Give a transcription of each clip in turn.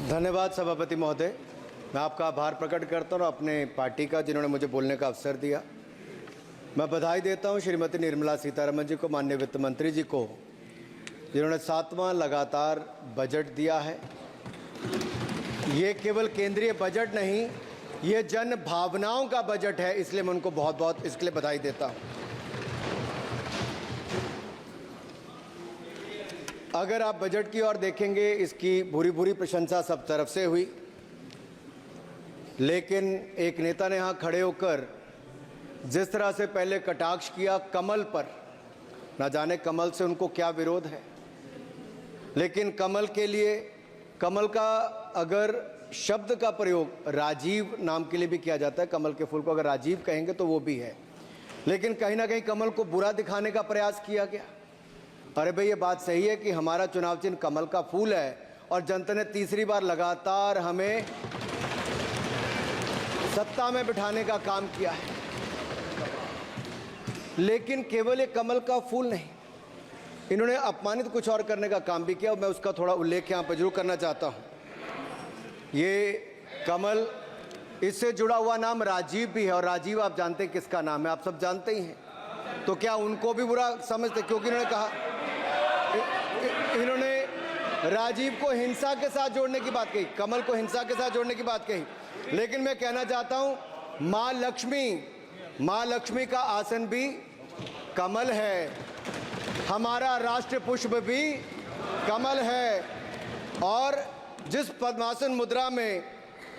धन्यवाद सभापति महोदय। मैं आपका आभार प्रकट करता हूँ अपने पार्टी का, जिन्होंने मुझे बोलने का अवसर दिया। मैं बधाई देता हूँ श्रीमती निर्मला सीतारमण जी को, माननीय वित्त मंत्री जी को, जिन्होंने 7वां लगातार बजट दिया है। ये केवल केंद्रीय बजट नहीं, ये जन भावनाओं का बजट है, इसलिए मैं उनको बहुत बहुत इसके लिए बधाई देता हूँ। अगर आप बजट की ओर देखेंगे, इसकी भूरी भूरी प्रशंसा सब तरफ से हुई, लेकिन एक नेता ने यहाँ खड़े होकर जिस तरह से पहले कटाक्ष किया कमल पर, ना जाने कमल से उनको क्या विरोध है, लेकिन कमल के लिए, कमल का अगर शब्द का प्रयोग राजीव नाम के लिए भी किया जाता है, कमल के फूल को अगर राजीव कहेंगे तो वो भी है, लेकिन कहीं ना कहीं कमल को बुरा दिखाने का प्रयास किया गया। अरे भाई, ये बात सही है कि हमारा चुनाव चिन्ह कमल का फूल है और जनता ने तीसरी बार लगातार हमें सत्ता में बिठाने का काम किया है, लेकिन केवल ये कमल का फूल नहीं, इन्होंने अपमानित कुछ और करने का काम भी किया और मैं उसका थोड़ा उल्लेख यहाँ पर जरूर करना चाहता हूँ। ये कमल, इससे जुड़ा हुआ नाम राजीव भी है और राजीव आप जानते हैं किसका नाम है, आप सब जानते ही हैं, तो क्या उनको भी बुरा समझते? क्योंकि इन्होंने कहा, इन्होंने राजीव को हिंसा के साथ जोड़ने की बात कही, कमल को हिंसा के साथ जोड़ने की बात कही, लेकिन मैं कहना चाहता हूं मां लक्ष्मी का आसन भी कमल है, हमारा राष्ट्र पुष्प भी कमल है, और जिस पद्मासन मुद्रा में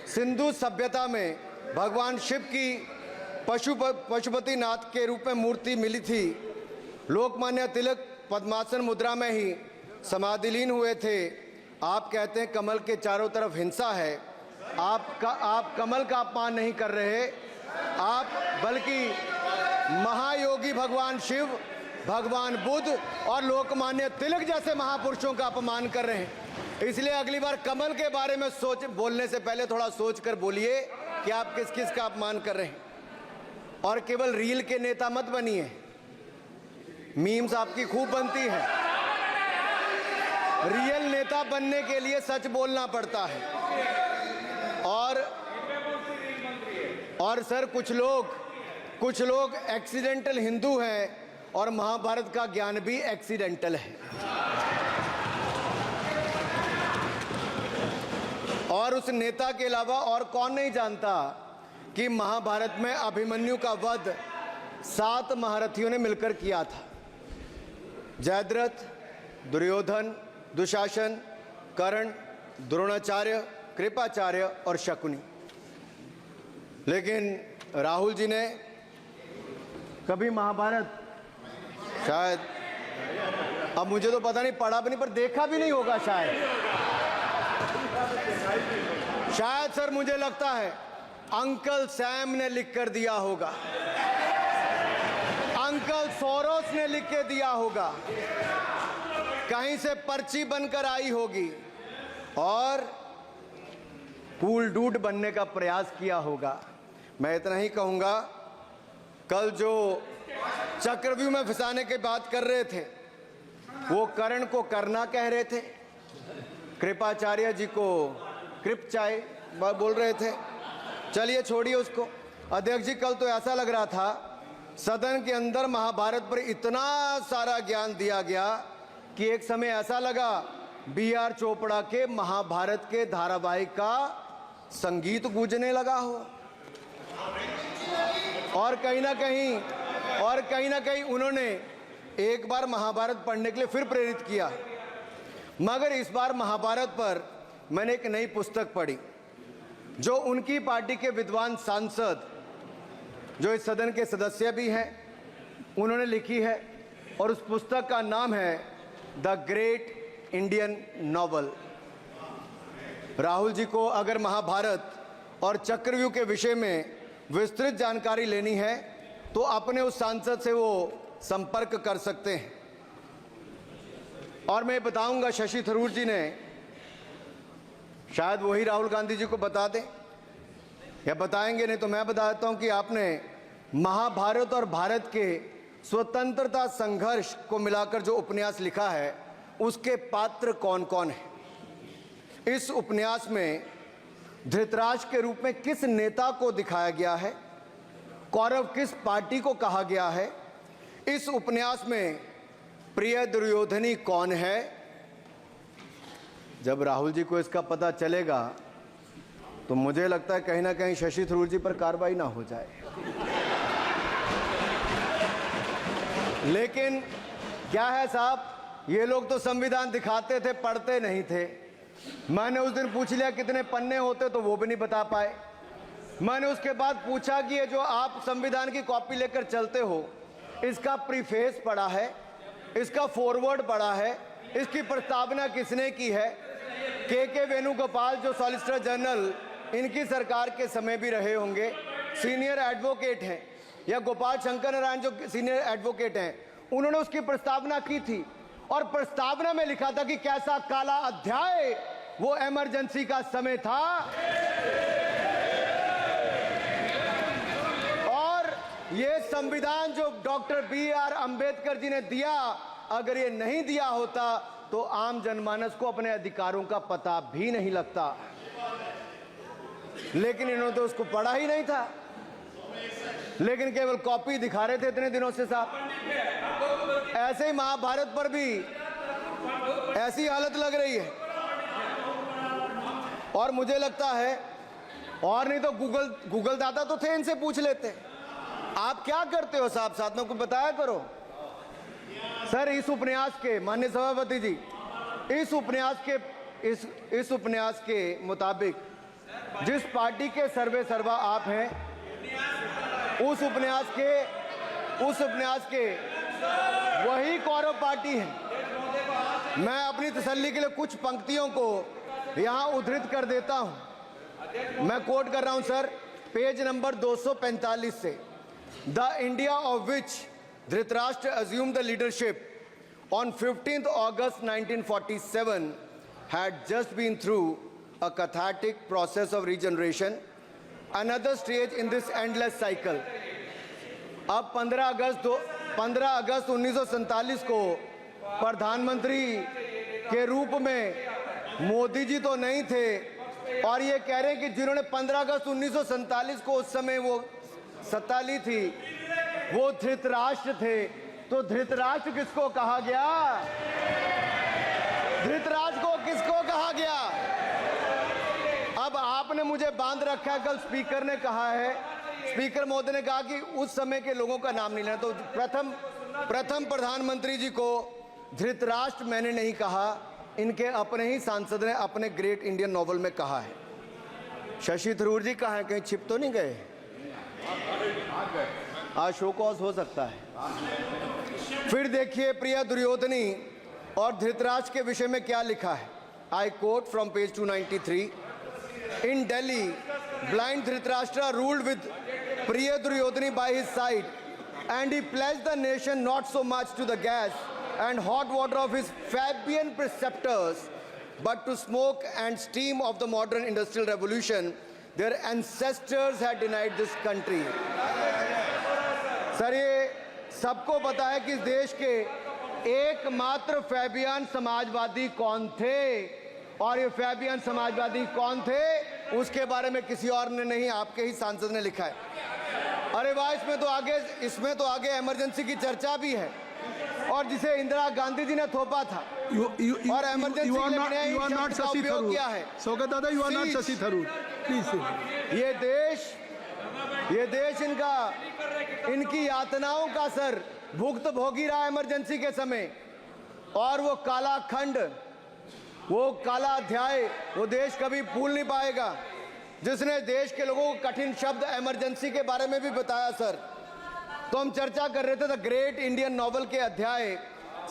सिंधु सभ्यता में भगवान शिव की पशुपति नाथ के रूप में मूर्ति मिली थी, लोकमान्य तिलक पद्मासन मुद्रा में ही समाधिलीन हुए थे। आप कहते हैं कमल के चारों तरफ हिंसा है, आप कमल का अपमान नहीं कर रहे, आप बल्कि महायोगी भगवान शिव, भगवान बुद्ध और लोकमान्य तिलक जैसे महापुरुषों का अपमान कर रहे हैं। इसलिए अगली बार कमल के बारे में बोलने से पहले थोड़ा सोच कर बोलिए कि आप किस किस का अपमान कर रहे हैं। और केवल रील के नेता मत बनिए, मीम्स आपकी खूब बनती है, रियल नेता बनने के लिए सच बोलना पड़ता है। और सर, कुछ लोग एक्सीडेंटल हिंदू हैं और महाभारत का ज्ञान भी एक्सीडेंटल है। और उस नेता के अलावा और कौन नहीं जानता कि महाभारत में अभिमन्यु का वध 7 महारथियों ने मिलकर किया था, जयद्रथ, दुर्योधन, दुशासन, कर्ण, द्रोणाचार्य, कृपाचार्य और शकुनी। लेकिन राहुल जी ने कभी महाभारत, शायद, अब मुझे तो पता नहीं, पढ़ा भी नहीं, पर देखा भी नहीं होगा शायद सर, मुझे लगता है अंकल सैम ने लिख कर दिया होगा, अंकल सोरोस ने लिख के दिया होगा, कहीं से पर्ची बनकर आई होगी और कूल डूड बनने का प्रयास किया होगा। मैं इतना ही कहूंगा, कल जो चक्रव्यूह में फंसाने की बात कर रहे थे, वो कर्ण को करना कह रहे थे, कृपाचार्य जी को कृपचाय बोल रहे थे। चलिए छोड़िए उसको। अध्यक्ष जी, कल तो ऐसा लग रहा था सदन के अंदर महाभारत पर इतना सारा ज्ञान दिया गया कि एक समय ऐसा लगा BR चोपड़ा के महाभारत के धारावाहिक का संगीत गूंजने लगा हो। और कहीं ना कहीं उन्होंने एक बार महाभारत पढ़ने के लिए फिर प्रेरित किया, मगर इस बार महाभारत पर मैंने एक नई पुस्तक पढ़ी जो उनकी पार्टी के विद्वान सांसद, जो इस सदन के सदस्य भी हैं, उन्होंने लिखी है, और उस पुस्तक का नाम है the great Indian novel. Rahul ji को अगर महाभारत और चक्रव्यूह के विषय में विस्तृत जानकारी लेनी है तो अपने उस सांसद से वो संपर्क कर सकते हैं। और मैं बताऊंगा, शशि थरूर जी ने, शायद वही राहुल गांधी जी को बता दें या बताएंगे, नहीं तो मैं बता देता हूं कि आपने महाभारत और भारत के स्वतंत्रता संघर्ष को मिलाकर जो उपन्यास लिखा है, उसके पात्र कौन कौन है। इस उपन्यास में धृतराष्ट्र के रूप में किस नेता को दिखाया गया है, कौरव किस पार्टी को कहा गया है, इस उपन्यास में प्रिय दुर्योधनी कौन है। जब राहुल जी को इसका पता चलेगा तो मुझे लगता है कहीं ना कहीं शशि थरूर जी पर कार्रवाई ना हो जाए। लेकिन क्या है साहब, ये लोग तो संविधान दिखाते थे, पढ़ते नहीं थे। मैंने उस दिन पूछ लिया कितने पन्ने होते, तो वो भी नहीं बता पाए। मैंने उसके बाद पूछा कि ये जो आप संविधान की कॉपी लेकर चलते हो, इसका प्रीफेस पढ़ा है, इसका फॉरवर्ड पढ़ा है, इसकी प्रस्तावना किसने की है। के वेणुगोपाल जो सॉलिसिटर जनरल इनकी सरकार के समय भी रहे होंगे, सीनियर एडवोकेट हैं, या गोपाल शंकर नारायण जो सीनियर एडवोकेट हैं, उन्होंने उसकी प्रस्तावना की थी और प्रस्तावना में लिखा था कि कैसा काला अध्याय वो इमरजेंसी का समय था। और ये संविधान जो डॉक्टर BR अंबेडकर जी ने दिया, अगर ये नहीं दिया होता तो आम जनमानस को अपने अधिकारों का पता भी नहीं लगता। लेकिन इन्होंने तो उसको पढ़ा ही नहीं था, लेकिन केवल कॉपी दिखा रहे थे इतने दिनों से साहब। ऐसे ही महाभारत पर भी ऐसी हालत लग रही है। और मुझे लगता है, और नहीं तो गूगल दादा तो थे, इनसे पूछ लेते आप क्या करते हो साहब, साथ में कुछ बताया करो। सर, इस उपन्यास के, माननीय सभापति जी, इस उपन्यास के मुताबिक जिस पार्टी के सर्वे सर्वा आप हैं, उस उपन्यास के वही कौरव पार्टी है। मैं अपनी तसल्ली के लिए कुछ पंक्तियों को यहां उद्धृत कर देता हूं। मैं कोट कर रहा हूं सर, पेज नंबर 245 से। The India of which Dhritarashtra assumed the leadership on 15th August 1947 had just been through a cathartic process of regeneration, another stage in this endless cycle. अब 15 अगस्त 1947 को प्रधानमंत्री के रूप में मोदी जी तो नहीं थे, और ये कह रहे हैं कि जिन्होंने 15 अगस्त 1947 को उस समय वो सत्ता ली थी, वो धृतराष्ट्र थे। तो धृतराष्ट्र किसको कहा गया? धृतराष्ट्र को किसको कहा गया? अब आपने मुझे बांध रखा है। कल स्पीकर ने कहा है, स्पीकर महोदय ने कहा कि उस समय के लोगों का नाम नहीं लेना। तो प्रथम प्रधानमंत्री जी को धृतराष्ट्र मैंने नहीं कहा, इनके अपने ही सांसद ने अपने ग्रेट इंडियन नॉवल में कहा है। शशि थरूर जी कहाँ हैं? कहीं छिप तो नहीं गए? आज शो कॉज हो सकता है। फिर देखिए प्रिय दुर्योधनी और धृतराष्ट्र के विषय में क्या लिखा है। I quote from page 293। In Delhi, blind Dhritarashtra ruled with प्रिय Duryodhana by his side, and he pledged the nation not so much to the gas and hot water of his Fabian preceptors, but to smoke and steam of the modern industrial revolution their ancestors had denied this country. Sir, ये सबको पता है कि इस देश के एकमात्र Fabian Samajwadi कौन थे, और ये फैबियन समाजवादी कौन थे उसके बारे में किसी और ने नहीं, आपके ही सांसद ने लिखा है। अरे वाह, इसमें तो आगे इमरजेंसी की चर्चा भी है, और जिसे इंदिरा गांधी जी ने थोपा था। और इमरजेंसी किया है। सौगत दादा, you are not Shashi Tharoor, please. ये देश इनकी यातनाओं का सर भुगत भोगी रहा इमरजेंसी के समय, और वो काला खंड, वो काला अध्याय वो देश कभी भूल नहीं पाएगा, जिसने देश के लोगों को कठिन शब्द इमरजेंसी के बारे में भी बताया। सर, तो हम चर्चा कर रहे थे द ग्रेट इंडियन नॉवल के अध्याय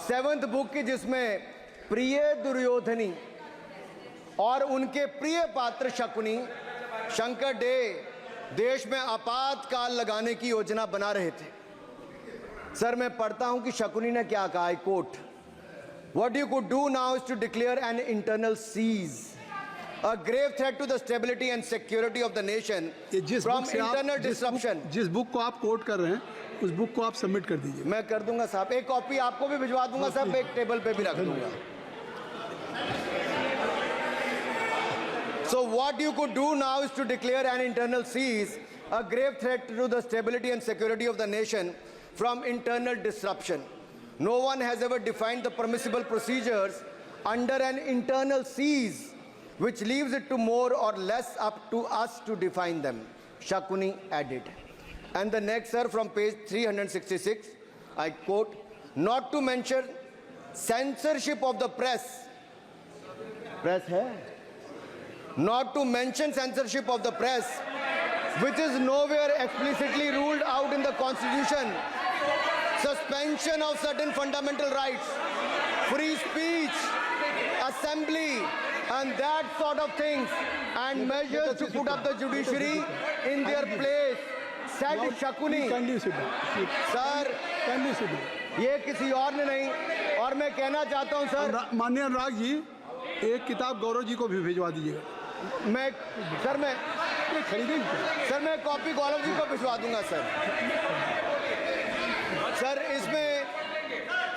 7th बुक की, जिसमें प्रिय दुर्योधनी और उनके प्रिय पात्र शकुनी शंकर डे देश में आपातकाल लगाने की योजना बना रहे थे। सर, मैं पढ़ता हूं कि शकुनी ने क्या कहा। I quote, what you could do now is to declare an internal siege, a grave threat to the stability and security of the nation from internal disruption। जिस बुक को आप कोट कर रहे हैं उस बुक को आप सबमिट कर दीजिए। मैं कर दूंगा साहब, एक कॉपी आपको भी भिजवा दूंगा साहब, एक टेबल पे भी रख दूंगा। So what you could do now is to declare an internal seize, a grave threat to the stability and security of the nation from internal disruption. No one has ever defined the permissible procedures under an internal seize, which leaves it to more or less up to us to define them, Shakuni added. And the next, sir, from page 366, I quote, not to mention censorship of the press. Press hai? Not to mention censorship of the press, which is nowhere explicitly ruled out in the Constitution. Suspension of certain fundamental rights, free speech, assembly, and that sort of things, and measures to put up the judiciary in their place, said Shakuni. Kindly sit down. Sir, Kindly sit down. ये किसी और ने नहीं, और मैं कहना चाहता हूं सर, माननीय अनुराग जी, एक किताब गौरव जी को भी भिजवा दीजिएगा। मैं खरीदेंगे सर मैं कॉपी गौरव जी को भिजवा दूंगा सर। सर इसमें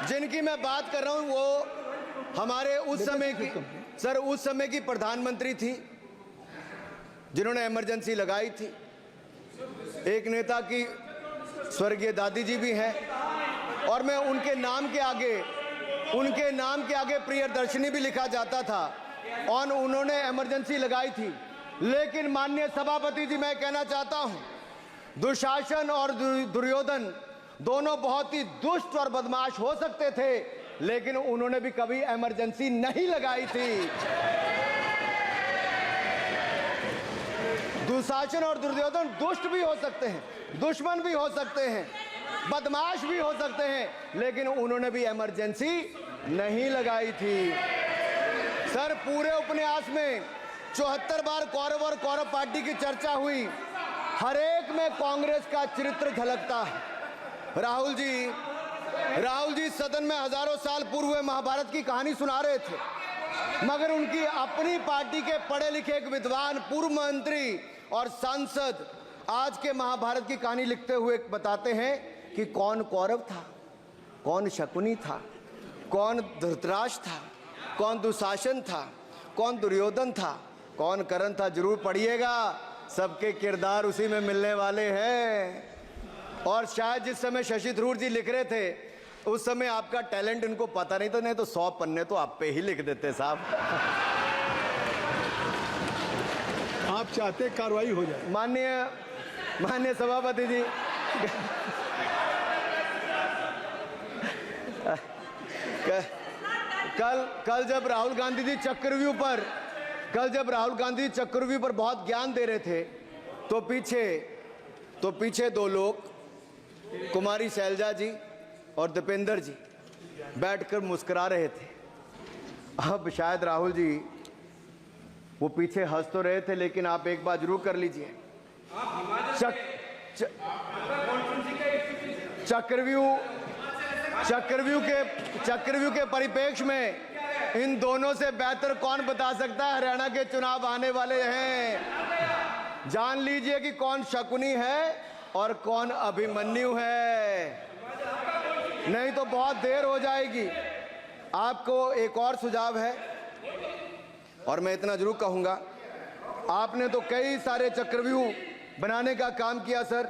जिनकी मैं बात कर रहा हूं वो हमारे उस समय की प्रधानमंत्री थी जिन्होंने इमरजेंसी लगाई थी। एक नेता की स्वर्गीय दादी जी भी हैं और मैं उनके नाम के आगे प्रियदर्शनी भी लिखा जाता था और उन्होंने इमरजेंसी लगाई थी। लेकिन माननीय सभापति जी, मैं कहना चाहता हूं, दुशासन और दुर्योधन दोनों बहुत ही दुष्ट और बदमाश हो सकते थे, लेकिन उन्होंने भी कभी इमरजेंसी नहीं लगाई थी। दुशासन और दुर्योधन दुष्ट भी हो सकते हैं, दुश्मन भी हो सकते हैं, बदमाश भी हो सकते हैं, लेकिन उन्होंने भी इमरजेंसी नहीं लगाई थी। सर पूरे उपन्यास में 74 बार कौरव और कौरव पार्टी की चर्चा हुई, हर एक में कांग्रेस का चरित्र झलकता है। राहुल जी सदन में हजारों साल पूर्व हुए महाभारत की कहानी सुना रहे थे, मगर उनकी अपनी पार्टी के पढ़े लिखे एक विद्वान पूर्व मंत्री और सांसद आज के महाभारत की कहानी लिखते हुए बताते हैं कि कौन कौरव था, कौन शकुनी था, कौन धृतराष्ट्र था, कौन दुशासन था, कौन दुर्योधन था, कौन कर्ण था। जरूर पढ़िएगा, सबके किरदार उसी में मिलने वाले हैं। और शायद जिस समय शशि थरूर जी लिख रहे थे उस समय आपका टैलेंट इनको पता नहीं था, नहीं तो 100 पन्ने तो आप पे ही लिख देते साहब। आप चाहते कार्रवाई हो जाए। माननीय सभापति जी, कल जब राहुल गांधी जी चक्रव्यूह पर बहुत ज्ञान दे रहे थे तो पीछे दो लोग, कुमारी शैलजा जी और दीपेंद्र जी बैठकर मुस्कुरा रहे थे। अब शायद राहुल जी वो पीछे हंस तो रहे थे, लेकिन आप एक बात जरूर कर लीजिए, चक्रव्यूह के परिप्रेक्ष्य में इन दोनों से बेहतर कौन बता सकता है हरियाणा के चुनाव आने वाले हैं। जान लीजिए कि कौन शकुनी है और कौन अभिमन्यु है, नहीं तो बहुत देर हो जाएगी। आपको एक और सुझाव है और मैं इतना जरूर कहूंगा, आपने तो कई सारे चक्रव्यूह बनाने का काम किया सर,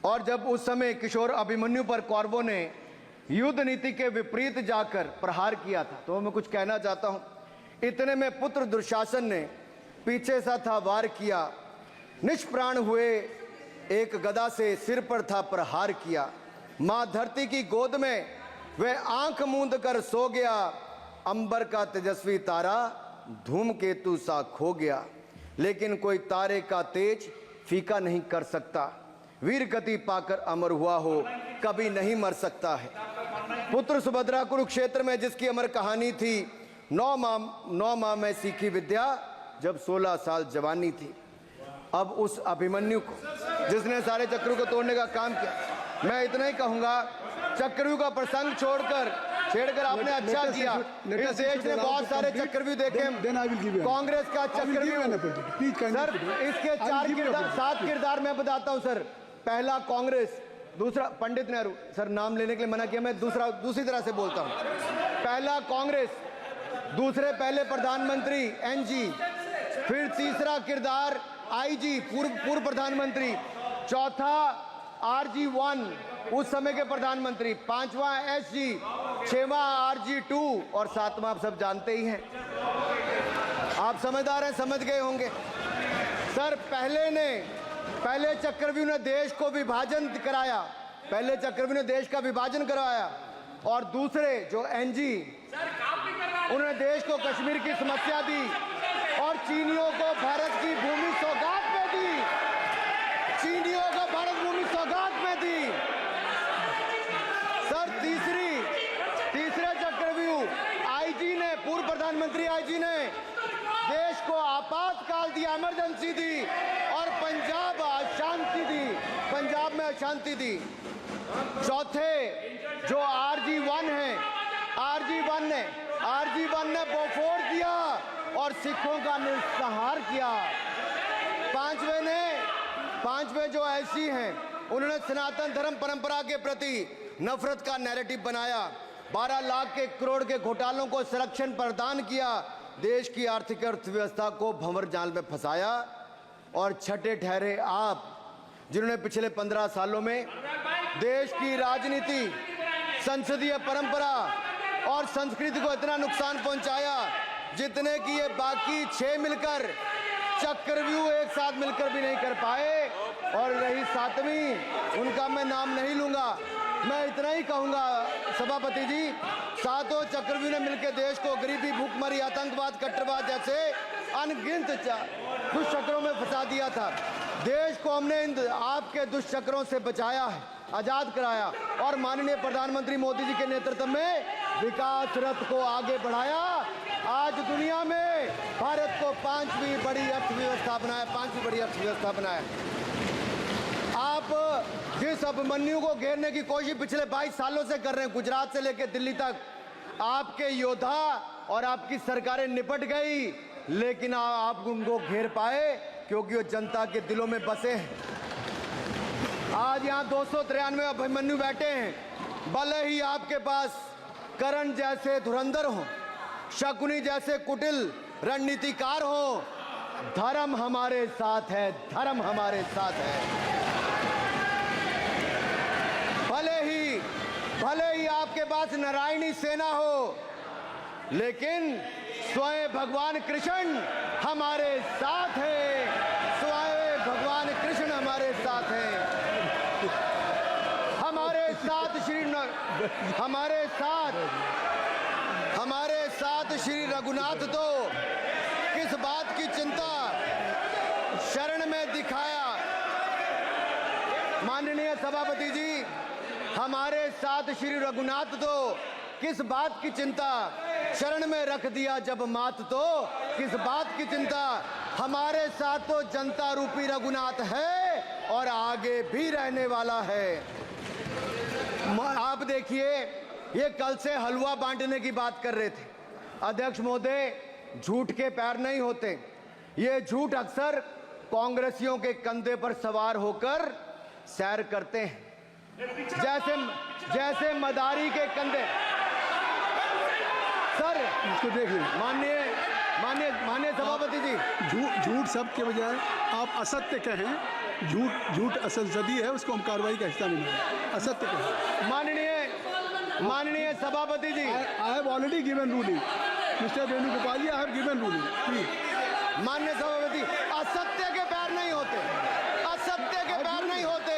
और जब उस समय किशोर अभिमन्यु पर कौरवों ने युद्ध नीति के विपरीत जाकर प्रहार किया था, तो मैं कुछ कहना चाहता हूं। इतने में पुत्र दुशासन ने पीछे सा था वार किया, निष्प्राण हुए एक गदा से सिर पर था प्रहार किया। मां धरती की गोद में वह आंख मूंद कर सो गया, अंबर का तेजस्वी तारा धूमकेतु सा खो गया। लेकिन कोई तारे का तेज फीका नहीं कर सकता, वीर गति पाकर अमर हुआ हो कभी नहीं मर सकता है। पुत्र सुभद्रा कुरुक्षेत्र में जिसकी अमर कहानी थी, 9 माह में सीखी विद्या जब 16 साल जवानी थी। अब उस अभिमन्यु को जिसने सारे चक्रों को तोड़ने का काम किया, मैं इतना ही कहूंगा, चक्रव्यूह का प्रसंग छेड़कर आपने अच्छा किया। इस देश ने बहुत सारे चक्रव्यूह देखे, कांग्रेस का चक्रव्यूह सर, इसके 7 किरदार मैं बताता हूं सर। पहला कांग्रेस, दूसरा पंडित नेहरू, सर नाम लेने के लिए मना किया, मैं दूसरी तरह से बोलता हूं। पहला कांग्रेस, दूसरे पहले प्रधानमंत्री एनजी, फिर तीसरा किरदार आईजी पूर्व प्रधानमंत्री, चौथा RG1 उस समय के प्रधानमंत्री, पांचवा SG, छठवां RG2 और सातवां आप सब जानते ही हैं। आप समझदार हैं, समझ गए होंगे। सर पहले चक्रव्यूह ने देश को विभाजन कराया, पहले चक्रव्यूह ने देश का विभाजन करवाया, और दूसरे जो एनजी उन्होंने देश को कश्मीर की समस्या दी और चीनियों को भारत की भूमि सौगात में दी, चीनियों को भारत भूमि सौगात में दी। सर तीसरे चक्रव्यूह आईजी ने, पूर्व प्रधानमंत्री आईजी ने देश को आपातकाल दी, इमरजेंसी दी और पंजाब में अशांति दी। चौथे जो RG1 है, RG1 ने बोफोर्स दिया और सिखों का निस्सहार किया। पांचवे जो ऐसी हैं, उन्होंने सनातन धर्म परंपरा के प्रति नफरत का नैरेटिव बनाया, 12 लाख के करोड़ के घोटालों को संरक्षण प्रदान किया, देश की आर्थिक अर्थव्यवस्था को भंवर जाल में फंसाया। और छठे ठहरे आप, जिन्होंने पिछले 15 सालों में देश की राजनीति, संसदीय परंपरा और संस्कृति को इतना नुकसान पहुंचाया जितने कि ये बाकी 6 मिलकर चक्रव्यूह एक साथ मिलकर भी नहीं कर पाए। और रही 7वीं, उनका मैं नाम नहीं लूंगा, मैं इतना ही कहूंगा सभापति जी, 7 चक्रव्यूह ने मिलकर देश को गरीबी, भूखमरी, आतंकवाद, कट्टरवाद जैसे अनगिनत दुष्चक्रों में फंसा दिया था। देश को हमने इन आपके दुष्चक्रों से बचाया है, आजाद कराया और माननीय प्रधानमंत्री मोदी जी के नेतृत्व में विकास रथ को आगे बढ़ाया। आज दुनिया में भारत को 5वीं बड़ी अर्थव्यवस्था बनाया। आप जिस अभिमन्यु को घेरने की कोशिश पिछले 22 सालों से कर रहे हैं, गुजरात से लेकर दिल्ली तक, आपके योद्धा और आपकी सरकारें निपट गई, लेकिन आप उनको घेर पाए क्योंकि वो जनता के दिलों में बसे हैं। आज यहाँ 293 अभिमन्यु बैठे हैं, भले ही आपके पास करण जैसे धुरंधर हो, शकुनी जैसे कुटिल रणनीतिकार हो, धर्म हमारे साथ है, धर्म हमारे साथ है। भले ही आपके पास नारायणी सेना हो, लेकिन स्वयं भगवान कृष्ण हमारे साथ है, स्वयं भगवान कृष्ण हमारे साथ है। हमारे साथ श्री रघुनाथ तो किस बात की चिंता शरण में दिखाया। माननीय सभापति जी, हमारे साथ श्री रघुनाथ तो किस बात की चिंता शरण में रख दिया जब मात, तो किस बात की चिंता। हमारे साथ तो जनता रूपी रघुनाथ है और आगे भी रहने वाला है। आप देखिए, ये कल से हलवा बांटने की बात कर रहे थे। अध्यक्ष महोदय, झूठ के पैर नहीं होते, ये झूठ अक्सर कांग्रेसियों के कंधे पर सवार होकर सैर करते हैं, जैसे मदारी के कंधे। सर इसको देख लीजिए। माननीय सभापति जी, झूठ सब के बजाय आप असत्य कहें। झूठ असल सदी है, उसको हम कार्रवाई का हिस्सा नहीं है। असत्य कहें। माननीय सभापति ji, I have already given ruling mister Venugopal ji, I have given ruling please. माननीय सभापति, असत्य के पैर नहीं होते, असत्य के पैर नहीं होते,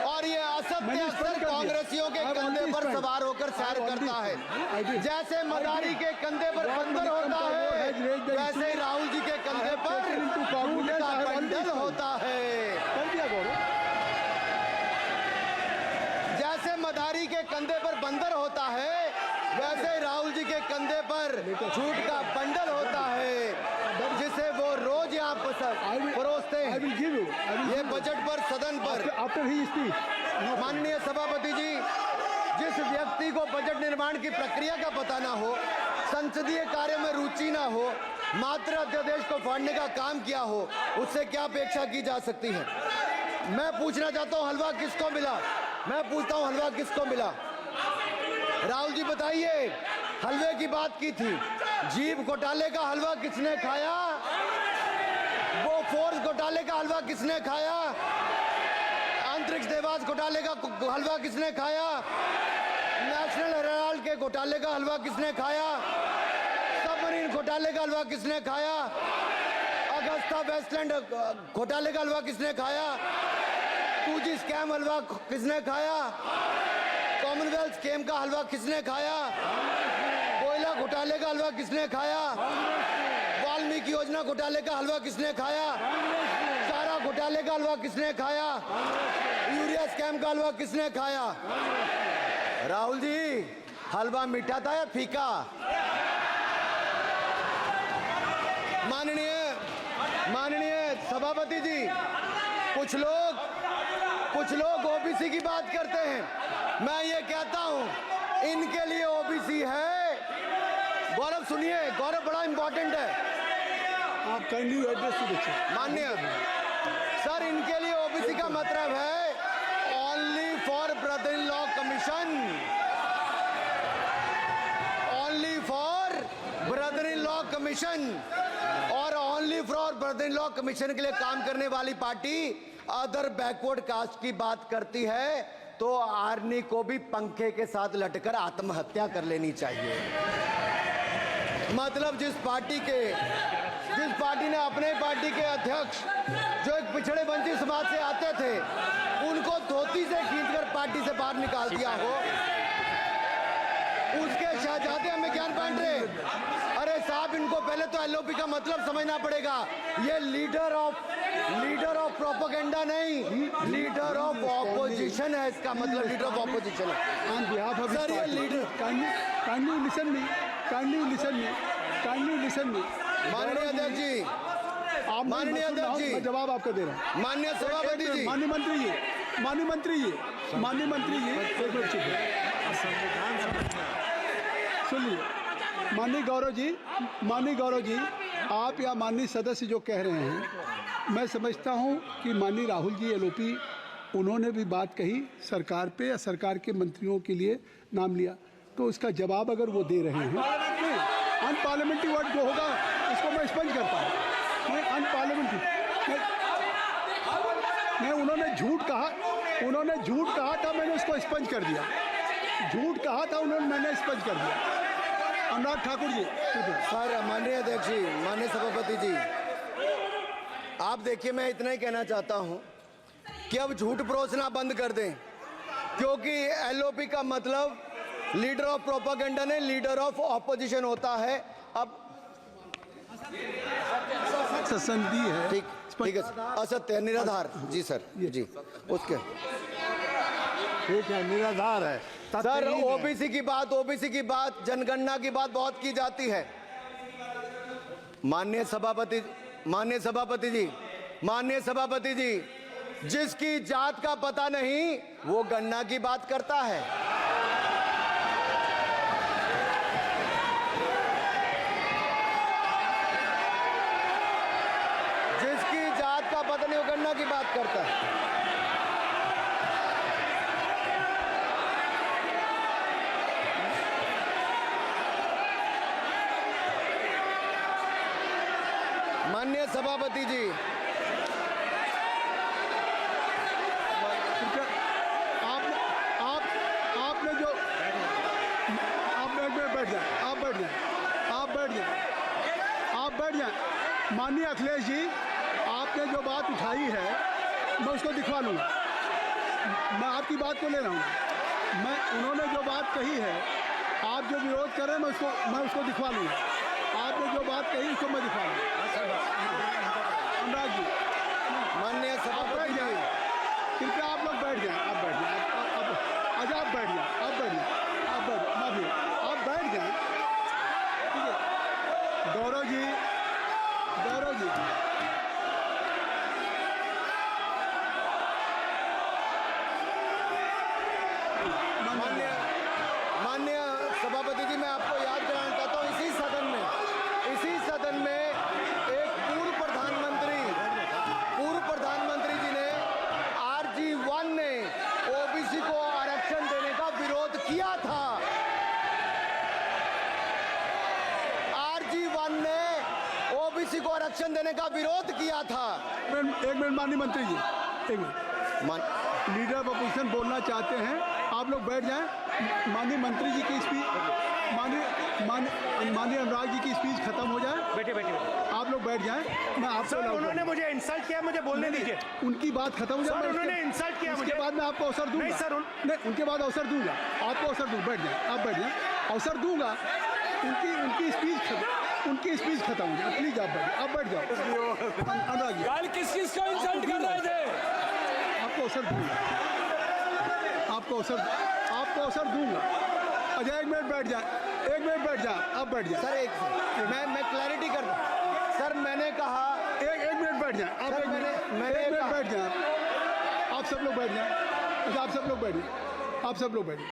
और ये असत्य अक्सर कांग्रेसियों के कंधे पर सवार होकर सैर करता है। जैसे मदारी के कंधे पर बंदर होता है, वैसे ही राहुल जी के कंधे पर झूठ का बंडल होता है। जैसे मदारी के कंधे पर बंदर होता है, वैसे ही राहुल जी के कंधे पर झूठ का बंडल होता है, जिसे वो रोज यहाँ परोसते हैं। ये बजट पर, सदन पर। माननीय सभापति जी, जिस व्यक्ति को बजट निर्माण की प्रक्रिया का पता ना हो, संसदीय कार्य में रुचि ना हो, मात्र अध्यादेश को फाड़ने का काम किया हो, उससे क्या अपेक्षा की जा सकती है। मैं पूछना चाहता हूँ, हलवा किसको मिला? मैं पूछता हूँ, हलवा किसको मिला? राहुल जी बताइए, हलवे की बात की थी। जीप घोटाले का हलवा किसने खाया? वो फोर्स घोटाले का हलवा किसने खाया? अंतरिक्ष देवास घोटाले का हलवा किसने खाया? नेशनल हेराल्ड के घोटाले का हलवा किसने खाया? सबमरीन घोटाले का हलवा किसने खाया? अगस्ता वेस्टलैंड घोटाले का हलवा किसने खाया? 2G स्कैम हलवा किसने खाया? कॉमनवेल्थ स्कैम का हलवा किसने खाया? कोयला घोटाले का हलवा किसने खाया? वाल्मीकि योजना घोटाले का हलवा किसने खाया? चारा घोटाले का हलवा किसने खाया? यूरिया स्कैम का हलवा किसने खाया? राहुल जी, हलवा मीठा था या फीका? माननीय सभापति जी, कुछ लोग ओबीसी की बात करते हैं। मैं ये कहता हूं, इनके लिए ओबीसी है। गौरव सुनिए, गौरव बड़ा इंपॉर्टेंट है। आप kindly address to the chair. माननीय सर, इनके लिए ओबीसी का मतलब है only for brother in law commission, only for brother in law commission. और only for brother in law commission के लिए काम करने वाली पार्टी अदर बैकवर्ड कास्ट की बात करती है तो आर्मी को भी पंखे के साथ लटकर आत्महत्या कर लेनी चाहिए। मतलब जिस पार्टी ने अपने पार्टी के अध्यक्ष जो एक पिछड़े वंचित समाज से आते थे, उनको धोती से खींचकर पार्टी से बाहर निकाल दिया हो, उसके शहजादे हमें ज्ञान बांट रहे। अरे साहब, इनको पहले तो एलओपी का मतलब समझना पड़ेगा। ये लीडर ऑफ प्रोपेगेंडा नहीं, लीडर ऑफ ऑपोजिशन है। इसका मतलब लीडर ऑफ ऑपोजिशन है। ऑन बिहाफ ऑफ सर, ये लीडर काइंडली लिसन मी माननीय अध्यक्ष जी, आप माननीय अध्यक्ष जी, मैं जवाब आपको दे रहा हूँ। माननीय सभापति जी, माननीय मंत्री जी, एक मिनट चुप सुनिए। माननीय गौरव जी, आप या माननीय सदस्य जो कह रहे हैं, मैं समझता हूं कि माननीय राहुल जी एलओपी, उन्होंने भी बात कही सरकार पे या सरकार के मंत्रियों के लिए नाम लिया, तो उसका जवाब अगर वो दे रहे हैं, अनपार्लियामेंट्री वर्ड जो होगा उसको मैं स्पंज करता हूँ। मैं अनपार्लियामेंट्री नहीं, उन्होंने झूठ कहा था, मैंने उसको स्पंज कर दिया। झूठ कहा था उन्होंने, मैंने स्पंज कर दिया। अनुराग ठाकुर जी। सर, माननीय अध्यक्ष जी, माननीय सभापति जी, आप देखिए, मैं इतना ही कहना चाहता हूं कि अब झूठ परोसना बंद कर दें, क्योंकि एलओपी का मतलब लीडर ऑफ प्रोपेगेंडा नहीं, लीडर ऑफ ऑपोजिशन होता है। अब संधि है, ठीक है, असत्य, निराधार। जी सर, जी, उसके ठीक है, निराधार है सर। ओबीसी की बात, जनगणना की बात बहुत की जाती है। माननीय सभापति जी, जिसकी जात का पता नहीं वो गणना की बात करता है। जिसकी जात का पता नहीं वो गणना की बात करता है। माननीय सभापति जी, आपने जो आप बैठ जाएं। माननीय अखिलेश जी, आपने जो बात उठाई है मैं उसको दिखवा लूँगा। मैं आपकी बात को ले रहा हूँ। उन्होंने जो बात कही है, आप जो विरोध कर रहे हैं, मैं उसको दिखवा लूँगा। आपने जो बात कही उसको मैं दिखवा लूँगा। अनुराग जी, माननीय सभापति जी, कृपया आप लोग बैठ जाएं। आप बैठ जाएं। अच्छा, आप बैठ जाएं। आप बैठ जाएं। ठीक है। गौरव जी, माननीय सभापति जी, मैं आपको याद कराना चाहता हूँ, इसी सदन में आदिवासी को आरक्षण देने का विरोध किया था। एक मिनट माननीय मंत्री जी, एक मिनट। लीडर ऑफ अपोजिशन बोलना चाहते हैं, आप लोग बैठ जाएं। माननीय मंत्री जी की स्पीच, माननीय अनुराग जी की स्पीच खत्म हो जाए। बैठे बैठे आप लोग बैठ जाएं, मैं आपको सर उन्होंने मुझे इंसल्ट किया, मुझे बोलने दीजिए। उनकी बात खत्म हो जाए। सर उन्होंने इंसल्ट किया मुझे। उसके बाद मैं आपको अवसर दूंगा। नहीं सर नहीं, उनके बाद अवसर दूंगा, आपको अवसर दूंगा। बैठ जाएं, आप बैठ जाएं, अवसर दूंगा। उनकी स्पीच खत्म हो जाए। प्लीज आप बैठ जाओ। अनुराग जी, कल किस को इंसल्ट कर रहे थे? आपको अवसर दूंगा, आपको अवसर दूंगा। अजय एक मिनट बैठ जाए, एक मिनट बैठ जाए, आप बैठ जाए। सर मैं क्लैरिटी कर दूं। सर मैंने कहा एक मिनट बैठ जाए, आप सर, एक मिनट बैठ जाए। आप सब लोग बैठ जाए। अच्छा, आप सब लोग बैठ जाए।